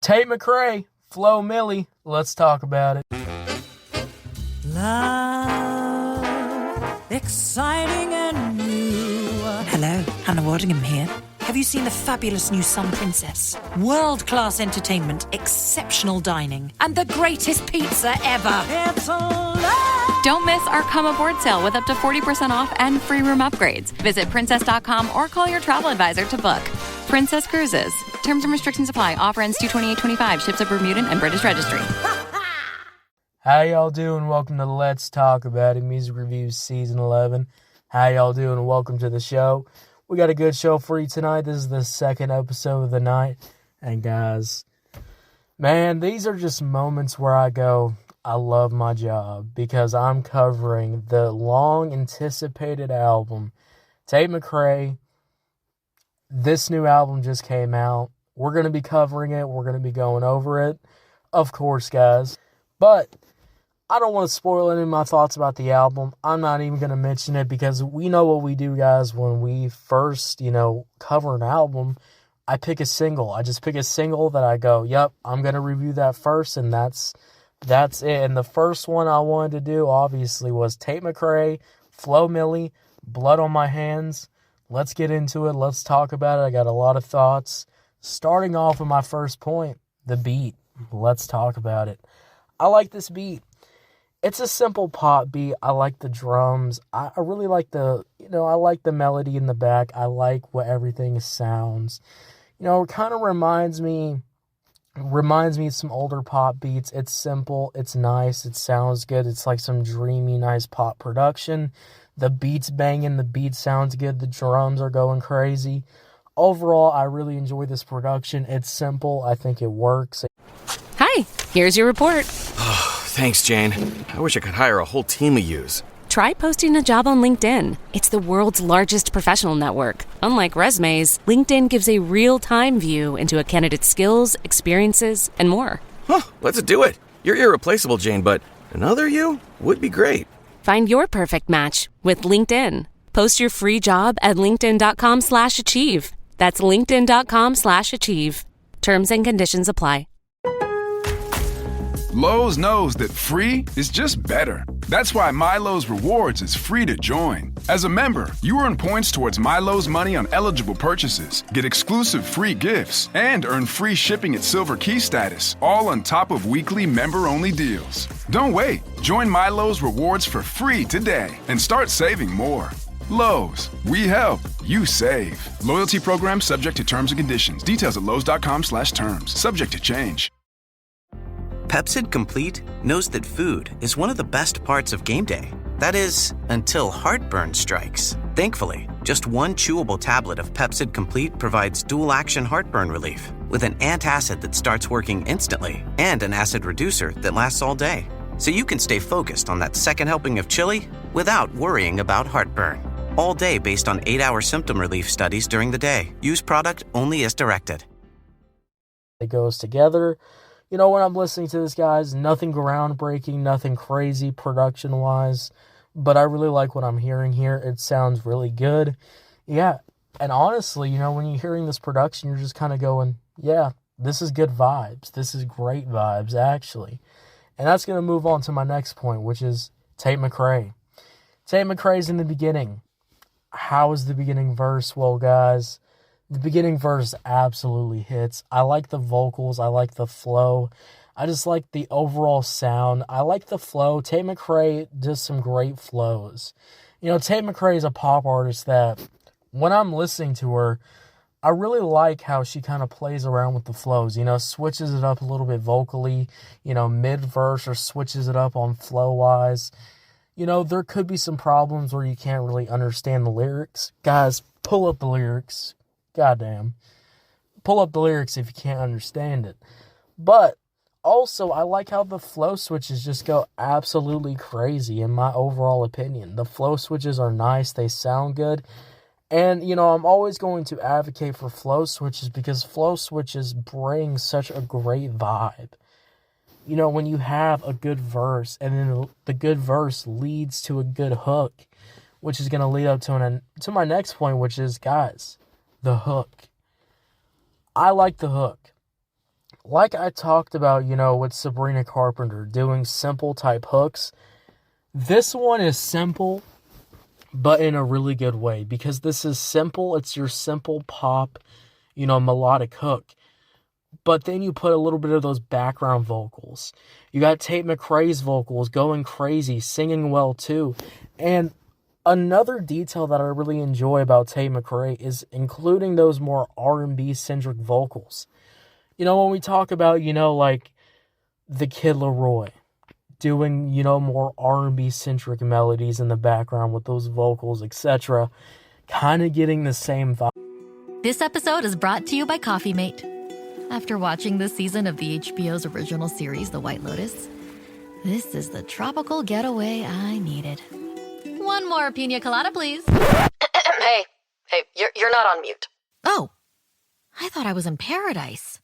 Tate McRae, Flo Milli, let's talk about it. Love, exciting and new. Hello, Hannah Waddingham here. Have you seen the fabulous new Sun Princess? World-class entertainment, exceptional dining, and the greatest pizza ever. It's a love. Don't miss our Come Aboard sale with up to 40% off and free room upgrades. Visit princess.com or call your travel advisor to book. Princess Cruises. Terms and restrictions apply. Offer ends 2/28/25. Ships at Bermudan and British Registry. How y'all doing? Welcome to Let's Talk About It, Music Reviews Season 11. How y'all doing? Welcome to the show. We got a good show for you tonight. This is the second episode of the night. And guys, man, these are just moments where I go, I love my job, because I'm covering the long-anticipated album, Tate McRae. This new album just came out. We're going to be covering it. We're going to be going over it, of course, guys. But I don't want to spoil any of my thoughts about the album. I'm not even going to mention it because we know what we do, guys, when we first, cover an album. I pick a single. I just pick a single that I go, yep, I'm going to review that first, and that's it. And the first one I wanted to do, obviously, was Tate McRae, Flo Milli, Blood on My Hands. Let's get into it. Let's talk about it. I got a lot of thoughts. Starting off with my first point, the beat. Let's talk about it. I like this beat. It's a simple pop beat. I like the drums. I really like I like the melody in the back. I like what everything sounds. It kind of reminds me of some older pop beats. It's simple. It's nice. It sounds good. It's like some dreamy, nice pop production. The beat's banging. The beat sounds good. The drums are going crazy. Overall, I really enjoy this production. It's simple. I think it works. Hi, here's your report. Thanks, Jane. I wish I could hire a whole team of yous. Try posting a job on LinkedIn. It's the world's largest professional network. Unlike resumes, LinkedIn gives a real-time view into a candidate's skills, experiences, and more. Huh, let's do it. You're irreplaceable, Jane, but another you would be great. Find your perfect match with LinkedIn. Post your free job at linkedin.com/achieve. That's linkedin.com/achieve. Terms and conditions apply. Lowe's knows that free is just better. That's why MyLowe's Rewards is free to join. As a member, you earn points towards MyLowe's money on eligible purchases, get exclusive free gifts, and earn free shipping at Silver Key status, all on top of weekly member-only deals. Don't wait. Join MyLowe's Rewards for free today and start saving more. Lowe's, we help, you save. Loyalty program subject to terms and conditions. Details at lowes.com/terms. Subject to change. Pepsid Complete knows that food is one of the best parts of game day. That is, until heartburn strikes. Thankfully, just one chewable tablet of Pepsid Complete provides dual-action heartburn relief with an antacid that starts working instantly and an acid reducer that lasts all day. So you can stay focused on that second helping of chili without worrying about heartburn. All day based on 8-hour symptom relief studies during the day. Use product only as directed. It goes together. When I'm listening to this, guys, nothing groundbreaking, nothing crazy production-wise, but I really like what I'm hearing here. It sounds really good. Yeah, and honestly, when you're hearing this production, you're just kind of going, yeah, this is good vibes. This is great vibes, actually. And that's going to move on to my next point, which is Tate McRae. Tate McRae's in the beginning. How is the beginning verse? Well, guys, the beginning verse absolutely hits. I like the vocals. I like the flow. I just like the overall sound. I like the flow. Tate McRae does some great flows. Tate McRae is a pop artist that when I'm listening to her, I really like how she kind of plays around with the flows, switches it up a little bit vocally, mid-verse, or switches it up on flow-wise. There could be some problems where you can't really understand the lyrics. Guys, pull up the lyrics. Goddamn. Pull up the lyrics if you can't understand it. But also, I like how the flow switches just go absolutely crazy, in my overall opinion. The flow switches are nice. They sound good. And, I'm always going to advocate for flow switches because flow switches bring such a great vibe. When you have a good verse and then the good verse leads to a good hook, which is going to lead up to my next point, which is, guys, the hook. I like the hook. like I talked about, with Sabrina Carpenter, doing simple type hooks, this one is simple, but in a really good way, because this is simple. It's your simple pop, melodic hook. But then you put a little bit of those background vocals. You got Tate McRae's vocals going crazy, singing well too. And another detail that I really enjoy about Tate McRae is including those more R&B centric vocals. When we talk about, like the Kid Laroi doing, more R&B centric melodies in the background with those vocals, etc., kind of getting the same vibe. This episode is brought to you by Coffee Mate. After watching this season of the HBO's original series, The White Lotus, this is the tropical getaway I needed. One more pina colada, please. Hey, you're not on mute. Oh, I thought I was in paradise.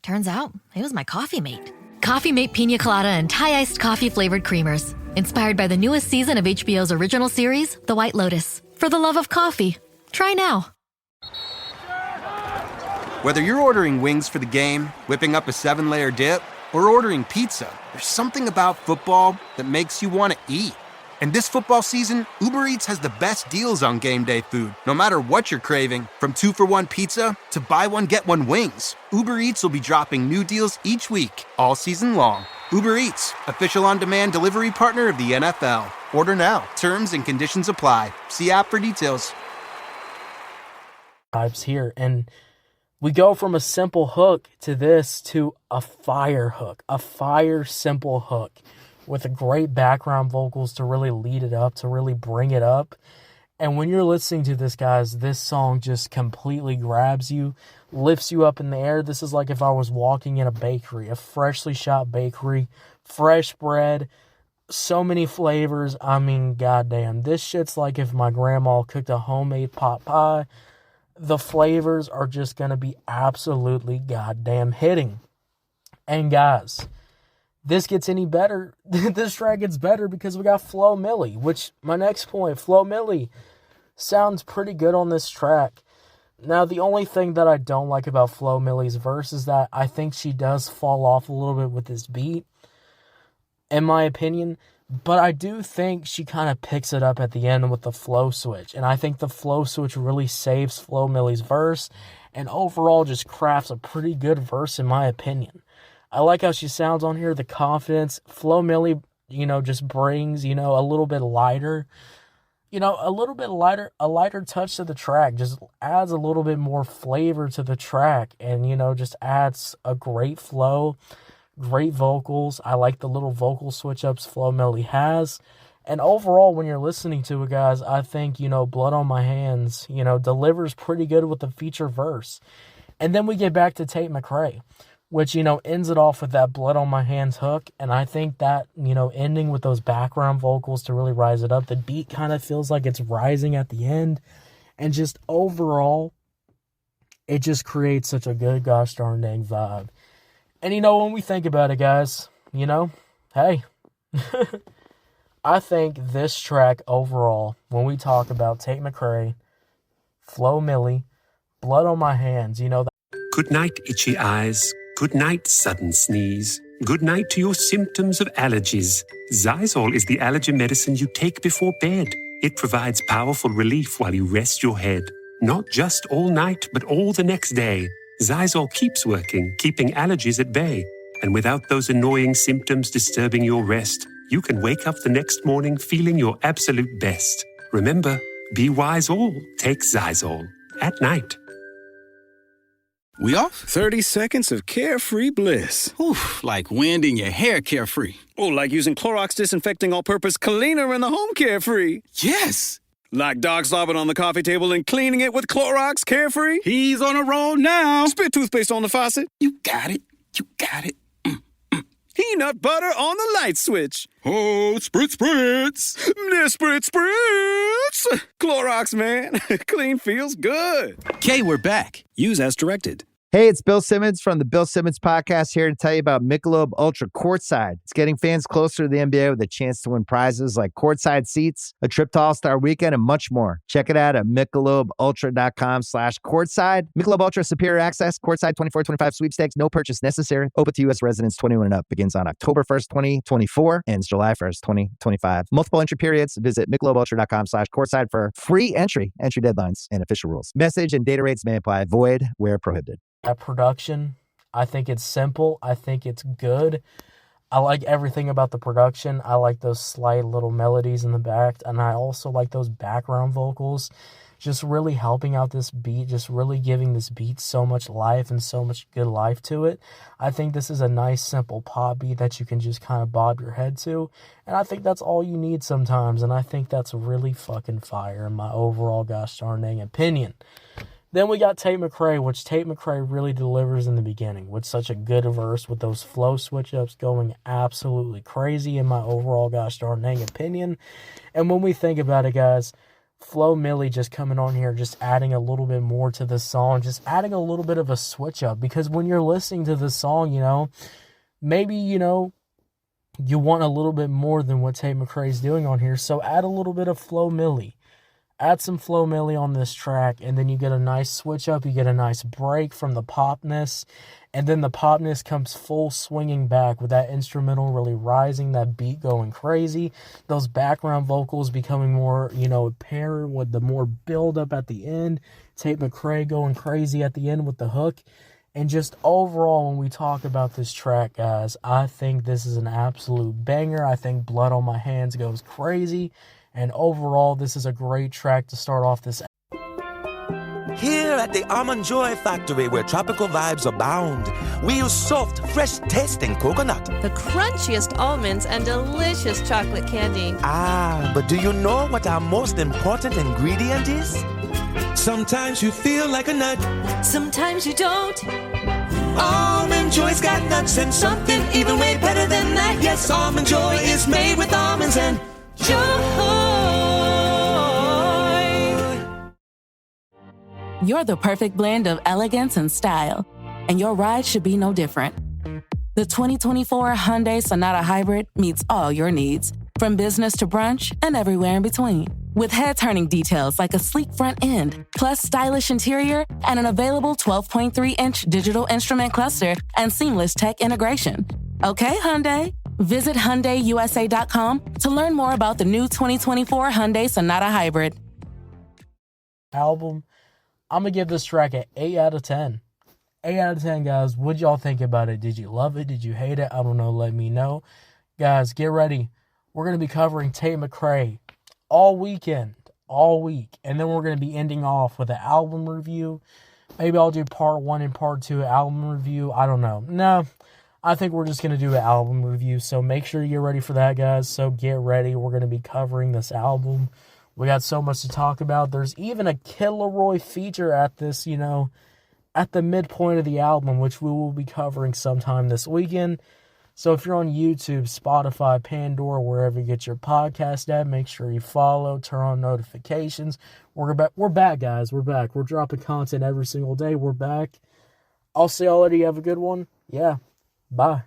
Turns out, it was my Coffee Mate. Coffee Mate Pina Colada and Thai iced coffee flavored creamers. Inspired by the newest season of HBO's original series, The White Lotus. For the love of coffee. Try now. Whether you're ordering wings for the game, whipping up a 7-layer dip, or ordering pizza, there's something about football that makes you want to eat. And this football season, Uber Eats has the best deals on game day food. No matter what you're craving, from 2-for-1 pizza to buy one, get one wings, Uber Eats will be dropping new deals each week, all season long. Uber Eats, official on-demand delivery partner of the NFL. Order now. Terms and conditions apply. See app for details. Vibes here, and we go from a simple hook to this to a fire hook, a fire simple hook with a great background vocals to really lead it up, to really bring it up. And when you're listening to this, guys, this song just completely grabs you, lifts you up in the air. This is like if I was walking in a bakery, a freshly shot bakery, fresh bread, so many flavors. I mean, goddamn, this shit's like if my grandma cooked a homemade pot pie. The flavors are just going to be absolutely goddamn hitting. And guys, this gets any better. This track gets better because we got Flo Milli, which, my next point, Flo Milli sounds pretty good on this track. Now, the only thing that I don't like about Flo Milli's verse is that I think she does fall off a little bit with this beat, in my opinion. But I do think she kind of picks it up at the end with the flow switch. And I think the flow switch really saves Flo Milli's verse and overall just crafts a pretty good verse in my opinion. I like how she sounds on here, the confidence. Flo Milli, just brings, a little bit lighter, a lighter touch to the track. Just adds a little bit more flavor to the track and, just adds a great flow. Great vocals. I like the little vocal switch ups Flo Milli has. And overall, when you're listening to it, guys, I think, Blood on My Hands, delivers pretty good with the feature verse. And then we get back to Tate McRae, which, ends it off with that Blood on My Hands hook. And I think that, ending with those background vocals to really rise it up, the beat kind of feels like it's rising at the end. And just overall, it just creates such a good gosh darn dang vibe. And when we think about it, guys, hey, I think this track overall, when we talk about Tate McRae, Flo Milli, Blood on My Hands, that. Good night, itchy eyes. Good night, sudden sneeze. Good night to your symptoms of allergies. Zysol is the allergy medicine you take before bed. It provides powerful relief while you rest your head. Not just all night, but all the next day. Zysol keeps working, keeping allergies at bay. And without those annoying symptoms disturbing your rest, you can wake up the next morning feeling your absolute best. Remember, be wise all, take Zysol. At night. We off? 30 seconds of carefree bliss. Oof, like wind in your hair carefree. Oh, like using Clorox Disinfecting All-Purpose Cleaner in the home carefree. Yes! Like dog slobbing on the coffee table and cleaning it with Clorox Carefree? He's on a roll now. Spit toothpaste on the faucet. You got it. You got it. Peanut butter on the light switch. Oh, spritz, spritz. Spritz, spritz. Clorox, man. Clean feels good. Okay, we're back. Use as directed. Hey, it's Bill Simmons from the Bill Simmons Podcast here to tell you about Michelob Ultra Courtside. It's getting fans closer to the NBA with a chance to win prizes like courtside seats, a trip to All-Star Weekend, and much more. Check it out at MichelobUltra.com/courtside. Michelob Ultra Superior Access, Courtside 24-25 sweepstakes, no purchase necessary. Open to U.S. residents 21 and up. Begins on October 1st, 2024, ends July 1st, 2025. Multiple entry periods. Visit MichelobUltra.com/courtside for free entry deadlines, and official rules. Message and data rates may apply. Void where prohibited. That production, I think it's simple. I think it's good. I like everything about the production. I like those slight little melodies in the back, and I also like those background vocals just really helping out this beat, just really giving this beat so much life and so much good life to it. I think this is a nice, simple pop beat that you can just kind of bob your head to, and I think that's all you need sometimes, and I think that's really fucking fire in my overall gosh darn dang opinion. Then we got Tate McRae, which Tate McRae really delivers in the beginning with such a good verse, with those flow switch-ups going absolutely crazy in my overall gosh darn dang opinion. And when we think about it, guys, Flo Milli just coming on here, just adding a little bit more to the song, just adding a little bit of a switch-up. Because when you're listening to the song, maybe, you want a little bit more than what Tate McRae's doing on here. So add a little bit of Flo Milli. Add some Flo Milli on this track, and then you get a nice switch up, you get a nice break from the popness, and then the popness comes full swinging back with that instrumental really rising, that beat going crazy, those background vocals becoming more, apparent with the more build up at the end, Tate McRae going crazy at the end with the hook, and just overall, when we talk about this track, guys, I think this is an absolute banger. I think Blood on My Hands goes crazy. And overall, this is a great track to start off this. Here at the Almond Joy Factory, where tropical vibes abound, we use soft, fresh-tasting coconut. The crunchiest almonds and delicious chocolate candy. But do you know what our most important ingredient is? Sometimes you feel like a nut. Sometimes you don't. Almond Joy's got nuts and something even way better than that. Yes, Almond Joy is made with almonds and joy. You're the perfect blend of elegance and style, and your ride should be no different. The 2024 Hyundai Sonata Hybrid meets all your needs, from business to brunch and everywhere in between. With head-turning details like a sleek front end, plus stylish interior, and an available 12.3-inch digital instrument cluster and seamless tech integration. Okay, Hyundai. Visit HyundaiUSA.com to learn more about the new 2024 Hyundai Sonata Hybrid. Album, I'm going to give this track an 8 out of 10. 8 out of 10, guys. What'd y'all think about it? Did you love it? Did you hate it? I don't know. Let me know. Guys, get ready. We're going to be covering Tate McRae all weekend, all week. And then we're going to be ending off with an album review. Maybe I'll do part 1 and part 2 album review. I don't know. No. I think we're just going to do an album review, so make sure you're ready for that, guys. So get ready. We're going to be covering this album. We got so much to talk about. There's even a Kid Laroi feature at this, at the midpoint of the album, which we will be covering sometime this weekend. So if you're on YouTube, Spotify, Pandora, wherever you get your podcast at, make sure you follow, turn on notifications. We're back, guys. We're back. We're dropping content every single day. We're back. I'll see y'all later. You have a good one. Yeah. Bye.